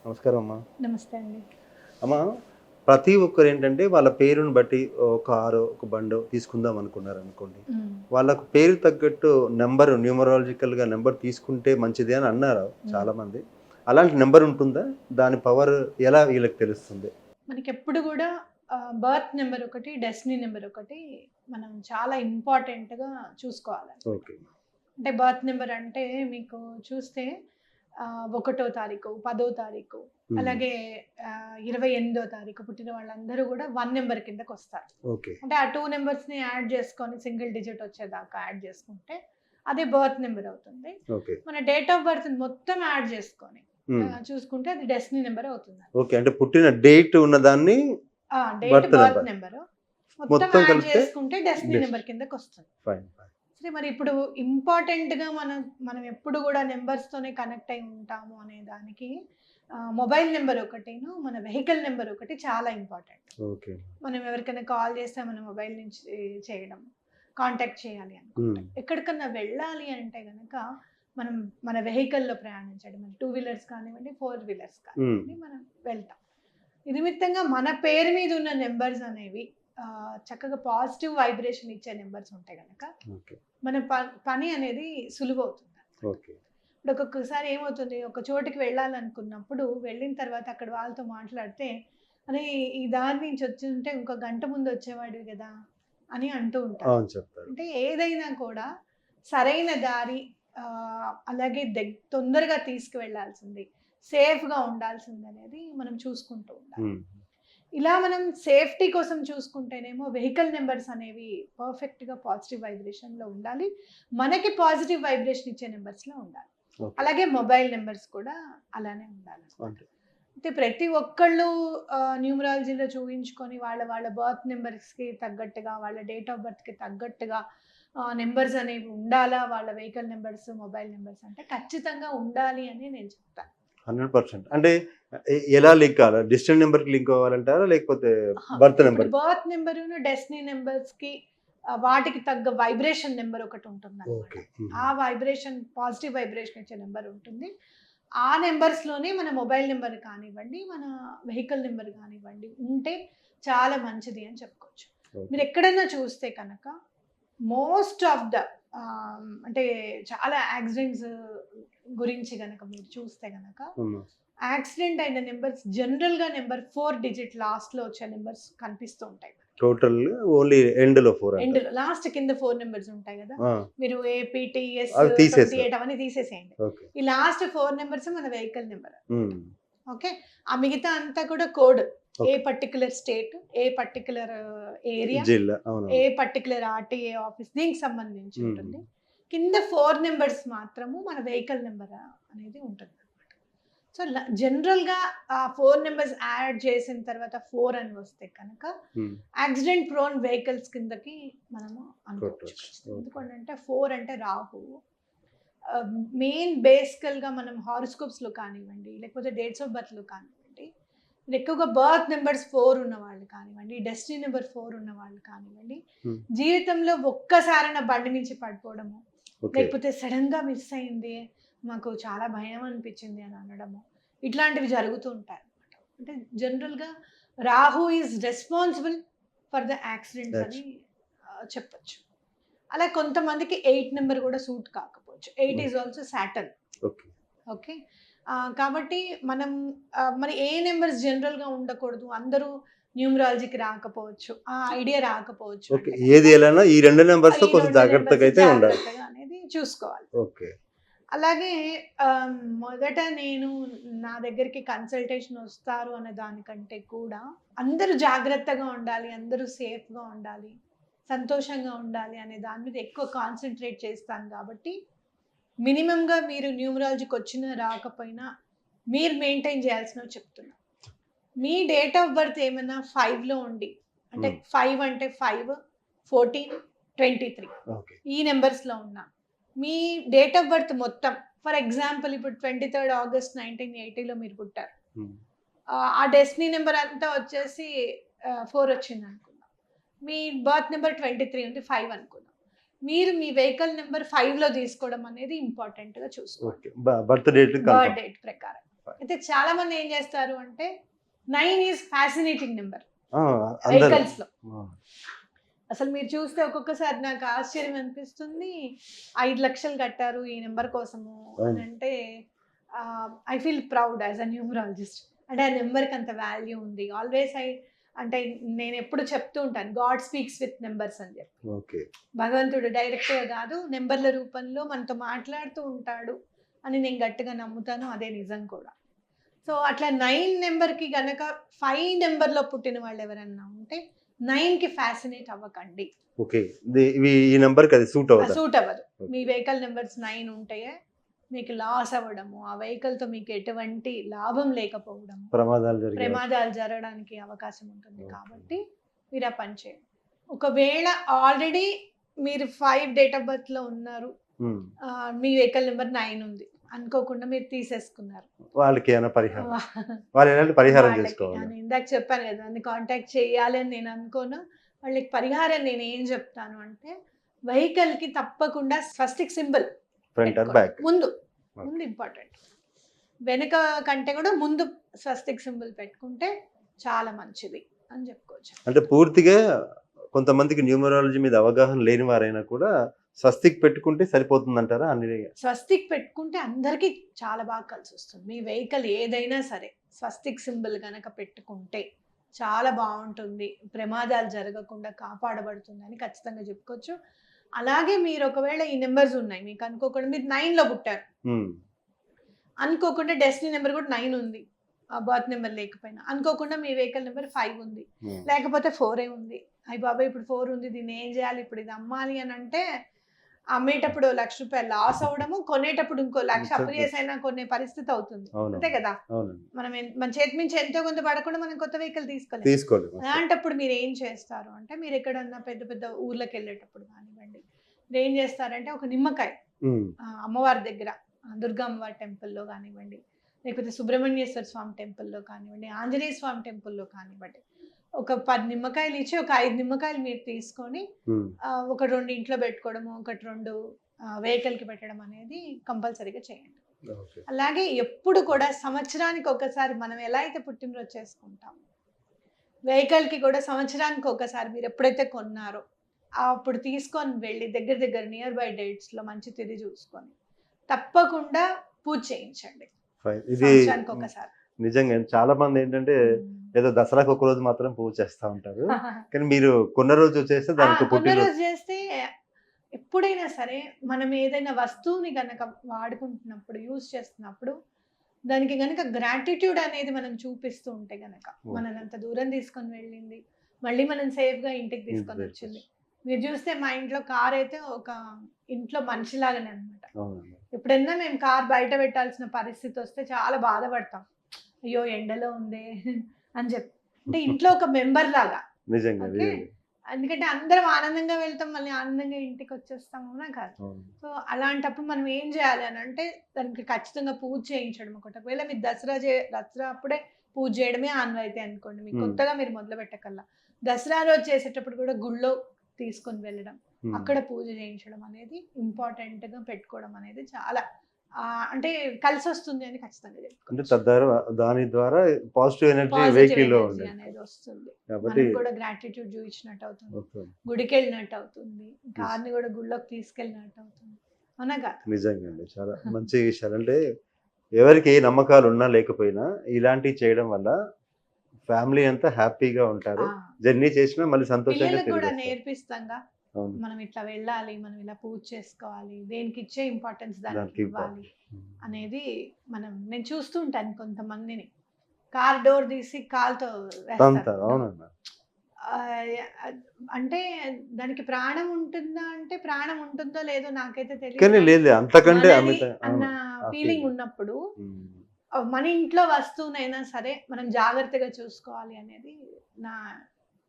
నమస్కారం అమ్మా. నమస్తే అండి. అమ్మా, ప్రతి ఒక్కరు ఏంటంటే వాళ్ళ పేరుని బట్టి ఒక కారో, ఒక బండో తీసుకుందాం అనుకున్నారనుకోండి. హ్మ్. వాళ్ళకు పేరు తగ్గట్టు నంబర్ న్యూమరాలజికల్‌గా నంబర్ తీసుకుంటే మంచిది అని అన్నారు హ్మ్. చాలామంది. అలాంటి నంబర్ ఉంటుందా? దాని పవర్ ఎలా వీళ్ళకి తెలుస్తుంది? మనకెప్పుడు గూడా బర్త్ నంబర్ ఒకటి, డెస్టినీ నంబర్ ఒకటి మనం చాలా ఇంపార్టెంట్‌గా చూసుకోవాలనమాట. ఓకే. అంటే బర్త్ నంబర్ అంటే మీకు చూస్తే 1 తారీఖు, 10 తారీఖు, హ్మ్. అలాగే 28 తారీఖు పుట్టిన వాళ్ళందరూ గూడా 1 నంబర్ కిందకొస్తారు. ఓకే. అంటే ఆ 2 నంబర్స్‌ని యాడ్ చేసుకొని సింగిల్ డిజిట్ వచ్చేదాకా యాడ్ చేసుకుంటే అది బర్త్ నంబర్ అవుతుంది. ఓకే. మన డేట్ ఆఫ్ బర్త్ మొత్తం యాడ్ చేసుకొని హ్మ్. చూసుకుంటే అది డెస్టినీ నంబర్ అవుతుంది. ఓకే. అంటే పుట్టిన డేట్ ఉన్నదాన్ని date, birth birth number number మొత్తం మొత్తం యాడ్ కలిపితే చేసుకుంటే డెస్టినీ డెస్ నంబర్ కిందకొస్తుంది. ఫైన్. ఫైన్. సరే మరి ఇప్పుడు ఇంపార్టెంట్‌గా మనం ఎప్పుడు గూడా నంబర్స్‌తోనే కనెక్ట్ అయి ఉంటాము అనే దానికి మొబైల్ నంబర్ ఒకటిను, మన వెహికల్ నంబర్ ఒకటి చాలా ఇంపార్టెంట్. ఓకే. మనం ఎవరికైనా కాల్ చేస్తే మన మొబైల్ నుంచి చేయడం, కాంటాక్ట్ చేయాలి హ్మ్. అనుకుంటే. ఎక్కడికన్నా వెళ్ళాలి అంటే గనక మనం మన వెహికల్‌లో ప్రయాణించడం. 2 వీలర్స్ కానివ్వండి, 4 వీలర్స్ హ్మ్. కానివ్వండి మనం వెళ్తాం. నిమిత్తంగా మన పేరు మీద ఉన్న నంబర్స్ అనేవి చక్కగా పాజిటివ్ వైబ్రేషన్ ఇచ్చే నంబర్స్ ఉంటే గనక ఓకే. మన పని అనేది సులువవుతుంది. ఓకే. ఇప్పుడు ఒక్కొక్కసారి ఏమవుతుంది, ఒక చోటికి వెళ్ళాలనుకున్నప్పుడు వెళ్ళిన తర్వాత అక్కడ వాళ్ళతో మాట్లాడితే, "అరే! ఈ దారి నుంచి వచ్చుంటే ఇంకో గంట ముందు వచ్చేవాడివి గదా!" అని అంటూ ఉంటారు. అవును, చెప్తారు. అంటే ఏదైనా కూడా సరైన దారి అలాగే తొందరగా తీసుకువెళ్ళాల్సింది, సేఫ్‌గా ఉండాల్సిందనేది మనం చూసుకుంటూ ఉండాలి. హ్మ్. ఇలా మనం సేఫ్టీ కోసం చూసుకుంటేనేమో వెహికల్ నంబర్స్ అనేవి పర్ఫెక్ట్‌గా పాజిటివ్ వైబ్రేషన్‌లో ఉండాలి. మనకి పాజిటివ్ వైబ్రేషన్ ఇచ్చే నంబర్స్‌లో ఉండాలి. ఓకే. అలాగే మొబైల్ నంబర్స్ కూడా అలానే ఉండాలనమాట. అంతే. అయితే ప్రతి ఒక్కళ్ళు న్యూమరాలజీలో చూయించుకొని వాళ్ళ బర్త్ నంబర్స్‌కి తగ్గట్టుగా, వాళ్ళ డేట్ ఆఫ్ బర్త్‌కి తగ్గట్టుగా నంబర్స్ అనేవి ఉండాలా? వాళ్ళ వెహికల్ నంబర్స్, మొబైల్ నంబర్స్ అంటే ఖచ్చితంగా ఉండాలి అని నేను చెప్తాను. 100%. అంటే ఎలా లింక్ కావాలి? డిజిటల్ నంబర్‌కి లింక్ అవ్వాలంటారా? లేకపోతే అహా! బర్త్ ఇప్పుడు నంబర్‌కి? బర్త్ నంబరును, డెస్టినీ నంబర్స్‌కి వాటికి తగ్గ వైబ్రేషన్ నంబర్ ఒకటుంటుందనమాట. ఓకే. హుహు. ఆ వైబ్రేషన్ పాజిటివ్ వైబ్రేషన్ ఇచ్చే నంబర్ ఉంటుంది. ఆ నంబర్స్‌లోనే మన మొబైల్ నంబర్ కానివ్వండి, మన వెహికల్ నంబర్ కానివ్వండి ఉంటే చాలా మంచిది అని చెప్పుకోవచ్చు. ఓకే. మీరెక్కడన్నా చూస్తే కనుక మోస్ట్ ఆఫ్ ద అంటే చాలా యాక్సిడెంట్స్ గురించి గనక మీరు చూస్తే గనక హ్మ్. యాక్సిడెంట్ అయిన నంబర్స్ జనరల్‌గా నంబర్ 4 డిజిట్ లాస్ట్‌లో వచ్చే నంబర్స్ కనిపిస్తూ ఉంటాయి. టోటల్ ఓన్లీ ఎండ్‌లో 4 అంటారు. ఎండ్‌లో లాస్ట్ కింద 4 నంబర్స్ ఉంటాయి గదా! ఆ! మీరు ఏపీటీఎస్ అవి తీసేసారు. 28 అవన్నీ తీసేసేయండి. ఓకే. ఈ లాస్ట్ 4 నంబర్స్ మన వెహికల్ నంబర్. హ్మ్. ఓకే. ఆ మిగతా అంతా కూడా కోడ్. ఏ ఓకే. పర్టిక్యులర్ స్టేట్, ఏ పర్టిక్యులర్ ఏరియా, జిల్లా. ఏ అవునవును. పర్టిక్యులర్ ఆర్‌టీఏ ఆఫీస్ దీనికి సంబంధించి హ్మ్. ఉంటుంది. కింద 4 నంబర్స్ మాత్రము మన వెహికల్ నంబర్ అనేది ఉంటుందన్నమాట. సో, జనరల్‌గా ఆ 4 నంబర్స్ యాడ్ చేసిన తర్వాత 4 అని వస్తే కనుక హ్మ్. యాక్సిడెంట్ ప్రోన్ వెహికల్స్ కిందకి మనము అనుకోవచ్చు కొట్టొచ్చు. ఖచ్చితంగా. ఓకే. ఎందుకంటే 4 అంటే రాహువు. మెయిన్ బేసికల్‌గా మనం హారోస్కోప్స్‌లో కానివ్వండి, లేకపోతే డేట్స్ ఆఫ్ బర్త్‌లో కానివ్వండి, ఎక్కువగా బర్త్ నంబర్స్ 4 ఉన్నవాళ్ళు కానివ్వండి, డెస్టినీ నంబర్ 4 ఉన్నవాళ్ళు కానివ్వండి, హ్మ్. జీవితంలో ఒక్కసారైనా బండి నుంచి పడిపోవడము, ఓకే. లేకపోతే సడెన్‌గా మిస్ అయింది, మాకు చాలా భయం అనిపించింది అని అనడము, ఇట్లాంటివి జరుగుతూ ఉంటాయన్నమాట. అంటే జనరల్‌గా Rahu is responsible for the accidents అని చెప్పొచ్చు. అలా కొంతమందికి 8 నంబర్ కూడా సూట్ కాకపోవచ్చు. 8 is also Saturn. Okay. Okay. కాబట్టి మనం మరి ఏ నంబర్స్ జనరల్‌గా ఉండకూడదు. అందరూ న్యూమరాలజీకి రాకపోవచ్చు. ఆ ఐడియా రాకపోవచ్చు ఓకే. అంటే గనక ఏది ఎలానో ఈ 2 నంబర్స్‌తో ఈ కొంచెం 2 జాగ్రత్తగా నంబర్స్ అయితే ఉండాలి. జాగ్రత్తగా అనేది చూసుకోవాలి. ఓకే. అలాగే మొదట నేను నా దగ్గరికి కన్సల్టేషన్ వస్తారు అనే దానికంటే కూడా అందరూ జాగ్రత్తగా ఉండాలి, అందరూ సేఫ్‌గా ఉండాలి, సంతోషంగా ఉండాలి అనే దాని మీద ఎక్కువ కాన్సంట్రేట్ చేస్తాను కాబట్టి మినిమమ్‌గా మీరు న్యూమరాలజీకొచ్చినా రాకపోయినా మీరు మెయింటైన్ చేయాల్సినవి చెప్తున్నా. మీ డేట్ ఆఫ్ బర్త్ ఏమన్నా 5లో ఉండి అంటే హ్మ్. 5 అంటే 5, 14, 23 ఓకే. ఈ నంబర్స్‌లో ఉన్నా. మీ డేట్ ఆఫ్ బర్త్ మొత్తం ఫర్ ఎగ్జాంపుల్ ఇప్పుడు 23 ఆగస్ట్ 1980లో మీరు పుట్టారు. హ్మ్. ఆ డెస్టినీ నంబర్ అంతా వచ్చేసి 4 వచ్చిందనుకుందాం. మీ బర్త్ నంబర్ 23 ఉంది 5 అనుకుందాం. మీరు మీ వెహికల్ నంబర్ 5లో తీసుకోవడం అనేది ఇంపార్టెంట్‌గా చూసుకోండి. Okay. Birth date birth confirm. Date ప్రకారం. అయితే చాలా మంది ఏం చేస్తారు అంటే 9 ఈజ్ ఫ్యాసినేటింగ్ నెంబర్ అందరు వెహికల్స్ లో. అసలు మీరు చూస్తే ఒక్కొక్కసారి నాకు ఆశ్చర్యం అనిపిస్తుంది. 5 లక్షలు కట్టారు ఈ నెంబర్ కోసము అని అంటే I feel proud as a numerologist. అంటే ఆ నెంబర్కి అంత వాల్యూ ఉంది. ఆల్వేస్ అంటే నేను ఎప్పుడు చెప్తూ ఉంటాను, గాడ్ స్పీక్స్ విత్ నెంబర్స్ అని చెప్పి. ఓకే. భగవంతుడు డైరెక్ట్గా కాదు, నెంబర్ల రూపంలో మనతో మాట్లాడుతూ ఉంటాడు అని నేను గట్టిగా నమ్ముతాను. అదే నిజం కూడా. సో అట్లా 9 నెంబర్కి గనక 5 నెంబర్లో పుట్టిన వాళ్ళు ఎవరన్నా ఉంటే 9కి ఫ్యాసినేట్ అవ్వకండి. ఓకే. ఇవి ఈ నెంబర్కి అది సూట్ అవుతుంది. సూట్ అవ్వదు. మీ వెహికల్ నెంబర్స్ 9 ఉంటాయే మీకు లాస్ అవ్వడము, ఆ వెహికల్తో మీకు ఎటువంటి లాభం లేకపోవడము, ప్రమాదాలు జరగడానికి అవకాశం ఉంటుంది. కాబట్టి మీరు ఆ పని చేయండి. ఒకవేళ ఆల్రెడీ మీరు 5 డేట్ ఆఫ్ బర్త్ లో ఉన్నారు, మీ వెహికల్ నెంబర్ 9 ఉంది, అనుకోకుండా మీరు తీసేసుకున్నారు, వాళ్ళకి ఏమైనా పరిహారం, వాళ్ళు ఎలాంటి పరిహారం చేసుకోవాలి? నేను ఇందాక చెప్పాను కదా, నన్ను కాంటాక్ట్ చేయాలి అని నేను అనుకోను. వాళ్ళకి పరిహారం నేను ఏం చెప్తాను అంటే, వెహికల్ కి తప్పకుండా స్వస్తిక్ సింబల్ ఫ్రంట్ ఆర్ బ్యాక్, ముందు ఇంపార్టెంట్. వెనక కంటే కూడా ముందు స్వస్తిక్ సింబల్ పెట్టుకుంటే చాలా మంచిది అని చెప్పుకోవచ్చు. అంటే పూర్తిగా కొంతమందికి న్యూమరాలజీ మీద అవగాహన లేని వారైనా కూడా స్వస్తిక్ పెట్టుకుంటే సరిపోతుంది అంటారా? అన్ని స్వస్తిక్ పెట్టుకుంటే అందరికీ చాలా బాగా కలిసి వస్తుంది. మీ వెహికల్ ఏదైనా సరే స్వస్తిక్ సింబల్ గనక పెట్టుకుంటే చాలా బాగుంటుంది, ప్రమాదాలు జరగకుండా కాపాడబడుతుంది అని ఖచ్చితంగా చెప్పుకోవచ్చు. అలాగే మీరు ఒకవేళ ఈ నెంబర్స్ ఉన్నాయి, మీకు అనుకోకుండా మీరు 9లో పుట్టారు, అనుకోకుండా డెస్టినీ నెంబర్ కూడా 9 ఉంది, బర్త్ నెంబర్ లేకపోయినా, అనుకోకుండా మీ వెహికల్ నెంబర్ 5 ఉంది, లేకపోతే 4 ఉంది. అయ్యి బాబాయ్ ఇప్పుడు 4 ఉంది, దీన్ని ఏం చేయాలి, ఇప్పుడు ఇది అమ్మాలి అని అంటే అమ్మేటప్పుడు ₹1,00,000 లాస్ అవ్వడము, కొనేటప్పుడు ఇంకో 1,00,000 అప్పు చేసైనా కొనే పరిస్థితి అవుతుంది. అంతే కదా, మన చేతి నుంచి ఎంతో కొంత పడకుండా మనం కొత్త వెహికల్ తీసుకోలేదు. అలాంటప్పుడు మీరు ఏం చేస్తారు అంటే, మీరు ఎక్కడన్నా పెద్ద పెద్ద ఊర్లకు వెళ్ళేటప్పుడు కానివ్వండి, మీరు ఏం చేస్తారంటే ఒక నిమ్మకాయ అమ్మవారి దగ్గర, దుర్గా అమ్మవారి టెంపుల్లో కానివ్వండి, లేకపోతే సుబ్రహ్మణ్యేశ్వర స్వామి టెంపుల్లో కానివ్వండి, ఆంజనేయ స్వామి టెంపుల్లో కానివ్వండి, ఒక 10 నిమ్మకాయలు ఇచ్చి ఒక 5 నిమ్మకాయలు మీరు తీసుకొని ఒక 2 ఇంట్లో పెట్టుకోవడము, ఒకటి 2 వెహికల్కి పెట్టడం అనేది కంపల్సరీగా చేయండి. అలాగే ఎప్పుడు కూడా సంవత్సరానికి ఒకసారి మనం ఎలా అయితే పుట్టినరోజు చేసుకుంటాం, వెహికల్కి కూడా సంవత్సరానికి ఒకసారి మీరు ఎప్పుడైతే కొన్నారో అప్పుడు తీసుకొని వెళ్ళి దగ్గర నియర్ బై డేట్స్లో మంచి తిథి చూసుకొని తప్పకుండా పూజ చేయించండి సంవత్సరానికి ఒకసారి. నిజంగా చాలా మంది ఏంటంటే ఏదో దసరాకు ఒక రోజు మాత్రం పూజ చేస్తూ ఉంటారు, కానీ మీరు కొన్న రోజు చేస్తే దానికి పుట్టినరోజు చేస్తే, ఎప్పుడైనా సరే మనం ఏదైనా వస్తువుని గనక వాడుకుంటున్నప్పుడు, యూజ్ చేస్తున్నప్పుడు దానికి గనక గ్రాటిట్యూడ్ అనేది మనం చూపిస్తూ ఉంటే గనక, మనల్ని అంత దూరం తీసుకొని వెళ్ళింది, మళ్ళీ మనం సేఫ్గా ఇంటికి తీసుకొని వచ్చింది. మీరు చూస్తే మా ఇంట్లో కార్ అయితే ఒక ఇంట్లో మనిషిలాగానే అనమాట. ఎప్పుడైనా మేము కార్ బయట పెట్టాల్సిన పరిస్థితి వస్తే చాలా బాధపడతాం, అయ్యో ఎండలో ఉందే అని చెప్పి. అంటే ఇంట్లో ఒక మెంబర్ లాగా. ఎందుకంటే అందరం ఆనందంగా వెళ్తాం, మళ్ళీ ఆనందంగా ఇంటికి వచ్చేస్తాం, అవునా కాదు? సో అలాంటప్పుడు మనం ఏం చేయాలి అని అంటే, దానికి ఖచ్చితంగా పూజ చేయించడం ఒకటి. ఒకవేళ మీరు దసరా అప్పుడే పూజ చేయడమే ఆన్వాయితీ అనుకోండి, మీకు కొత్తగా మీరు మొదలు పెట్టకల్లా దసరా రోజు చేసేటప్పుడు కూడా గుళ్ళో తీసుకొని వెళ్ళడం, అక్కడ పూజ చేయించడం అనేది ఇంపార్టెంట్ గా పెట్టుకోవడం అనేది చాలా అంటే కలిసి వస్తుంది అని ఖచ్చితంగా చెప్పుకోవచ్చు. దాని ద్వారా పాజిటివ్ ఎనర్జీ వెహికల్ లో అనేది వస్తుంది, కూడా గ్రాటిట్యూడ్ చూపించినట్టు అవుతుంది, గుడికి వెళ్ళినట్టు అవుతుంది, కార్ని కూడా గుళ్ళోకి తీసుకెళ్ళినట్టు అవుతుంది, అవునగా? నిజంగా అండి, చాలా మంచి విషయాలు. అంటే ఎవరికి ఏ నమ్మకాలు ఉన్నా లేకపోయినా ఇలాంటివి చేయడం వల్ల ఫ్యామిలీ అంతా హ్యాపీగా ఉంటారు, జర్నీ చేసినా మళ్ళీ సంతోషంగా కూడా నేర్పిస్తాంగా. మనం ఇట్లా వెళ్ళాలి, మనం ఇలా పూజ చేసుకోవాలి, దేనికి ఇచ్చే ఇంపార్టెన్స్ దానికి ఇవ్వాలి అనేది నేను చూస్తూ ఉంటాను. కొంతమందిని కార్ డోర్ తీసి కాల్తో అంటే దానికి ప్రాణం ఉంటుందా అంటే, ప్రాణం ఉంటుందో లేదో నాకైతే తెలియదు, అంతకంటే అన్న ఫీలింగ్ ఉన్నప్పుడు మన ఇంట్లో వస్తువునైనా సరే మనం జాగ్రత్తగా చూసుకోవాలి అనేది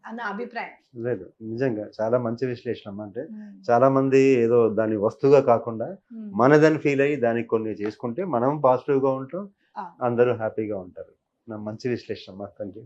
నా అభిప్రాయం. లేదు, నిజంగా చాలా మంచి విశ్లేషణ. అంటే చాలా మంది ఏదో దాని వస్తువుగా కాకుండా మనదని ఫీల్ అయ్యి దానికి కొన్ని చేసుకుంటే మనం పాజిటివ్ గా ఉంటాం, అందరూ హ్యాపీగా ఉంటారు. మంచి విశ్లేషణ. Thank you.